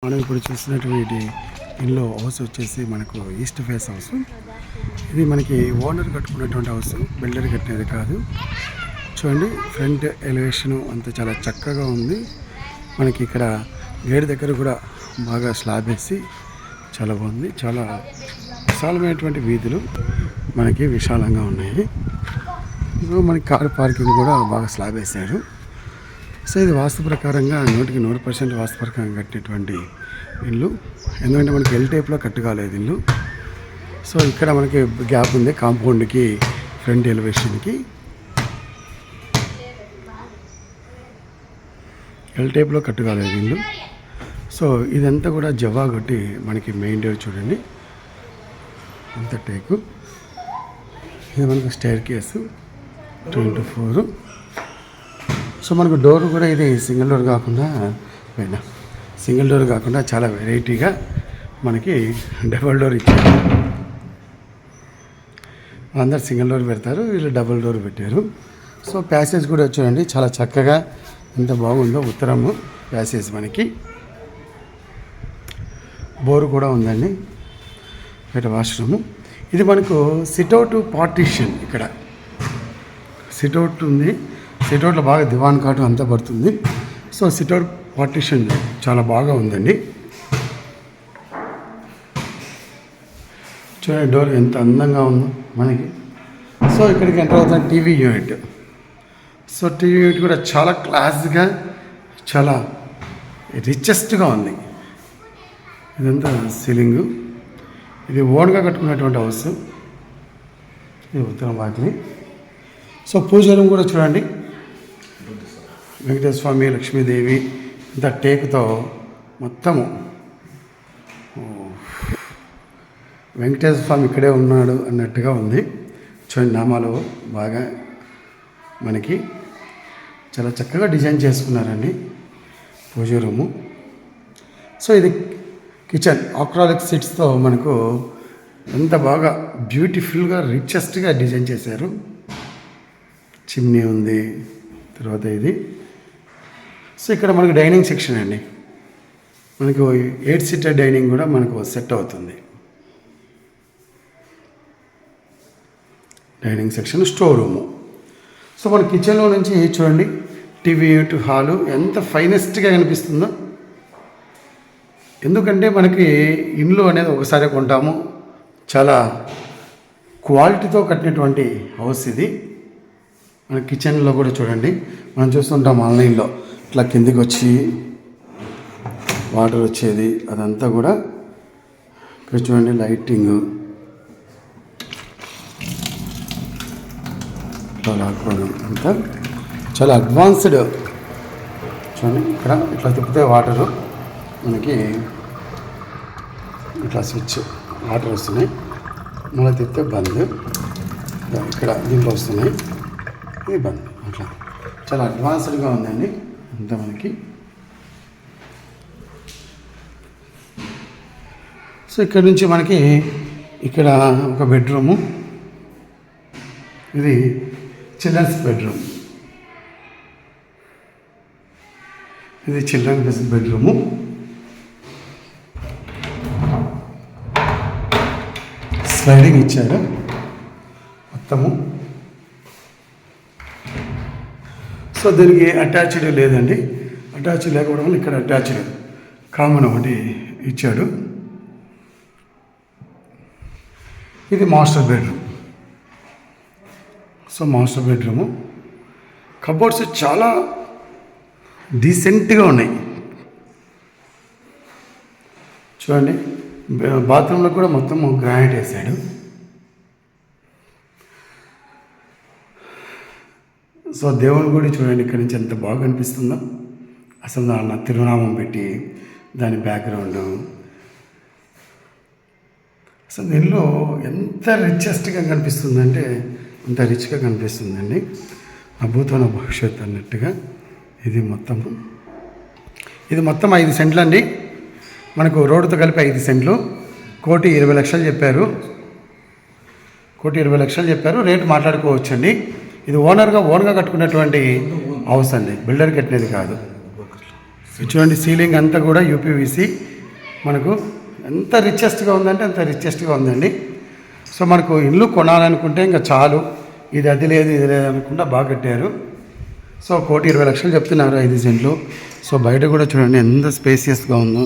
మనం ఇప్పుడు చూస్తున్నటువంటి ఇల్లు హౌస్ వచ్చేసి మనకు ఈస్ట్ ఫేస్ హౌస్. ఇది మనకి ఓనర్ కట్టుకున్నటువంటి హౌస్, బిల్డర్ కట్టినది కాదు. చూడండి ఫ్రంట్ ఎలివేషన్ అంతా చాలా చక్కగా ఉంది. మనకి ఇక్కడ గేట్ దగ్గర కూడా బాగా స్లాబ్ వేసి చాలా బాగుంది. చాలా విశాలమైనటువంటి వీధులు మనకి విశాలంగా ఉన్నాయి. మనకి కార్ పార్కింగ్ కూడా బాగా స్లాబ్ వేశారు. సో ఇది వాస్తు ప్రకారంగా 100% వాస్తు ప్రకారంగా కట్టినటువంటి ఇల్లు. ఎందుకంటే మనకి ఎల్ టైప్లో కట్టుకోలేదు ఇల్లు. సో ఇక్కడ మనకి గ్యాప్ ఉంది కాంపౌండ్కి, ఫ్రంట్ ఎలివేషన్కి. ఎల్ టైప్లో కట్టుకోలేదు ఇల్లు. సో ఇదంతా కూడా జవా కొట్టి మనకి మెయిన్ డోర్ చూడండి అంత టేకు. ఇది మనకు స్టైర్ కేసు 24. సో మనకు డోర్ కూడా ఇది సింగిల్ డోర్ కాకుండా చాలా వెరైటీగా మనకి డబల్ డోర్ ఇచ్చారు. అందరు సింగిల్ డోర్ పెడతారు, వీళ్ళు డబల్ డోర్ పెట్టారు. సో ప్యాసేజ్ కూడా చూడండి చాలా చక్కగా ఎంత బాగుందో. ఉత్తరము ప్యాసేజ్ మనకి. బోరు కూడా ఉందండి, బయట వాష్రూము. ఇది మనకు సిట్అవుట్ పార్టీషన్. ఇక్కడ సిట్అవుట్ ఉంది. సిట్అవుట్లో బాగా దివాన్ కాటు అంతా పడుతుంది. సో సిట్అవుట్ పార్టీషన్ చాలా బాగా ఉందండి. చూడండి డోర్ ఎంత అందంగా ఉందో మనకి. సో ఇక్కడికి ఎంటర్ అవుతున్న TV unit. So TV unit కూడా చాలా క్లాస్గా, చాలా రిచెస్ట్గా ఉంది. ఇదంతా సీలింగు. ఇది ఓన్గా కట్టుకున్నటువంటి హౌస్. ఇది ఉత్తరం వాకిలి. సో పూజ రూమ్ కూడా చూడండి. వెంకటేశ్వర స్వామి, లక్ష్మీదేవి ఇంత టేకుతో మొత్తము. వెంకటేశ్వర స్వామి ఇక్కడే ఉన్నాడు అన్నట్టుగా ఉంది. చూడండి నామాలు బాగా మనకి చాలా చక్కగా డిజైన్ చేసుకున్నారండి పూజ రూము. సో ఇది కిచెన్ ఆక్రాలిక్ సీట్స్తో మనకు ఎంత బాగా బ్యూటిఫుల్గా రిచెస్ట్గా డిజైన్ చేశారు. చిమ్నీ ఉంది. తర్వాత ఇది. సో ఇక్కడ మనకు డైనింగ్ సెక్షన్ అండి. మనకు 8 సీటర్ డైనింగ్ కూడా మనకు సెట్ అవుతుంది. Dining section, store room. So మన కిచెన్లో నుంచి చూడండి టీవీ యూనిట్, హాలు ఎంత ఫైనెస్ట్గా కనిపిస్తుందో. ఎందుకంటే మనకి ఇల్లు అనేది ఒకసారి కొంటాము. చాలా క్వాలిటీతో కట్టినటువంటి హౌస్ ఇది. మన కిచెన్లో కూడా చూడండి, మనం చూస్తుంటాం ఆన్లైన్లో ఇట్లా కిందికి వచ్చి వాటర్ వచ్చేది, అదంతా కూడా ఇక్కడ చూడండి. లైటింగ్ ఇట్లా లాక్కోవడం అంతా చాలా అడ్వాన్స్డ్. చూడండి ఇక్కడ ఇట్లా తిప్పితే వాటరు మనకి ఇట్లా స్విచ్ వాటర్ వస్తున్నాయి. మళ్ళీ తిప్పితే బంద్. ఇక్కడ దీంట్లో వస్తున్నాయి, ఇది బంద్. అట్లా చాలా అడ్వాన్స్డ్గా ఉందండి అంతా మనకి. సో ఇక్కడ నుంచి మనకి ఇక్కడ ఒక బెడ్రూము. ఇది చిల్డ్రన్స్ బెడ్రూమ్. ఇది చిల్డ్రన్స్ బెడ్రూము. స్లైడింగ్ ఇచ్చారు మొత్తము. సో దీనికి అటాచ్డ్ లేదండి. అటాచ్డ్ లేకపోవడం వల్ల ఇక్కడ అటాచ్డ్ కామన్ ఒకటి ఇచ్చాడు. ఇది master bedroom. So master bedroom. Cupboards చాలా డీసెంట్గా ఉన్నాయి చూడండి. బాత్రూంలో కూడా మొత్తం గ్రానైట్ వేసాడు. సో దేవుని గుడి చూడండి ఇక్కడి నుంచి ఎంత బాగా కనిపిస్తుందో. అసలు దాని తిరునామం పెట్టి దాని బ్యాక్గ్రౌండ్, అసలు దీనిలో ఎంత రిచెస్ట్గా కనిపిస్తుందంటే అంత రిచ్గా కనిపిస్తుందండి. అద్భుతమైన భవిష్యత్తు అన్నట్టుగా. ఇది మొత్తం 5 సెంట్లు అండి. మనకు రోడ్డుతో కలిపి 5 సెంట్లు. 1,20,00,000 చెప్పారు. 1,20,00,000 చెప్పారు. రేటు మాట్లాడుకోవచ్చండి. ఇది ఓన్గా కట్టుకున్నటువంటి హౌస్ అండి, బిల్డర్ కట్టినది కాదు. చూడండి సీలింగ్ అంతా కూడా యూపీవీసీ మనకు ఎంత రిచెస్ట్గా ఉందంటే అంత రిచెస్ట్గా ఉందండి. సో మనకు ఇల్లు కొనాలనుకుంటే ఇంకా చాలు, ఇది లేదు ఇది లేదు అనుకుంటా బాగా కట్టారు. సో 1,20,00,000 చెప్తున్నారు 5 సెంట్లు. సో బయట కూడా చూడండి ఎంత స్పేసియస్గా ఉందో.